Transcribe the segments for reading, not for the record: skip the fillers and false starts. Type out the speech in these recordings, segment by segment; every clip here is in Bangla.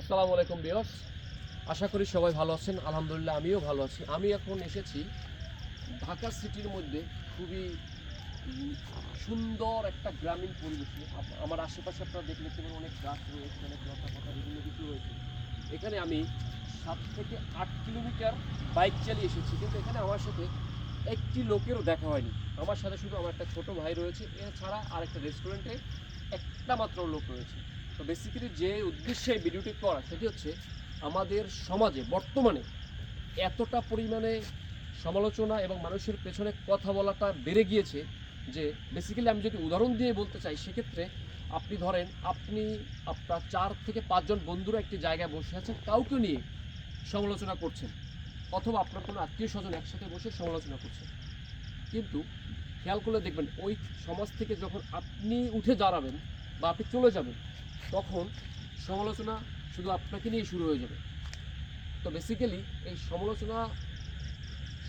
আসসালামু আলাইকুম ভিউয়ার্স, আশা করি সবাই ভালো আছেন। আলহামদুলিল্লাহ আমিও ভালো আছি। আমি এখন এসেছি ঢাকা সিটির মধ্যে খুবই উম, সুন্দর একটা গ্রামীণ পরিবেশে। আমার আশেপাশে আপনারা দেখলে কেমন অনেক গাছ রয়েছে, অনেক লতা পাতা বিভিন্ন কিছু রয়েছে। এখানে আমি 7 থেকে 8 কিলোমিটার বাইক চালিয়ে এসেছি, কিন্তু এখানে আমার সাথে একটি লোকেরও দেখা হয়নি। আমার সাথে শুধু আমার একটা ছোট ভাই রয়েছে, এছাড়া আর একটা রেস্টুরেন্টে একটা মাত্র লোক রয়েছে। তো বেসিক্যালি যে উদ্দেশ্যে এই ভিডিওটি করা সেটি হচ্ছে আমাদের সমাজে বর্তমানে এতটা পরিমাণে সমালোচনা এবং মানুষের পেছনে কথা বলাটা বেড়ে গিয়েছে যে বেসিক্যালি আমি যদি উদাহরণ দিয়ে বলতে চাই, সেক্ষেত্রে আপনি ধরেন আপনি আপনার 4 থেকে 5 জন বন্ধুরা একটি জায়গায় বসে আছেন, কাউকে নিয়ে সমালোচনা করছেন, অথবা আপনার কোনো আত্মীয় স্বজন একসাথে বসে সমালোচনা করছেন। কিন্তু খেয়াল করলে দেখবেন ওই সমাজ থেকে যখন আপনি উঠে দাঁড়াবেন বা আপনি চলে যাবেন, তখন সমালোচনা শুধু আপনাকে নিয়ে শুরু হয়ে যাবে। তো বেসিক্যালি এই সমালোচনা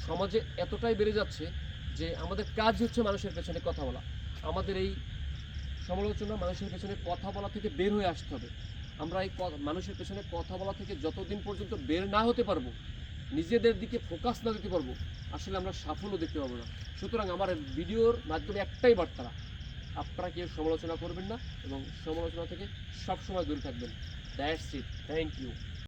সমাজে এতটাই বেড়ে যাচ্ছে যে আমাদের কাজ হচ্ছে মানুষের পেছনে কথা বলা। আমাদের এই সমালোচনা মানুষের পেছনে কথা বলা থেকে বের হয়ে আসতে হবে। আমরা এই মানুষের পেছনে কথা বলা থেকে যতদিন পর্যন্ত বের না হতে পারবো, নিজেদের দিকে ফোকাস না দিতে পারবো, আসলে আমরা সাফল্য দেখতে পাবো না। সুতরাং আমার ভিডিওর মাধ্যমে একটাই বার্তা, আপনারা কেউ সমালোচনা করবেন না এবং সমালোচনা থেকে সবসময় দূরে থাকবেন। That's it, thank you.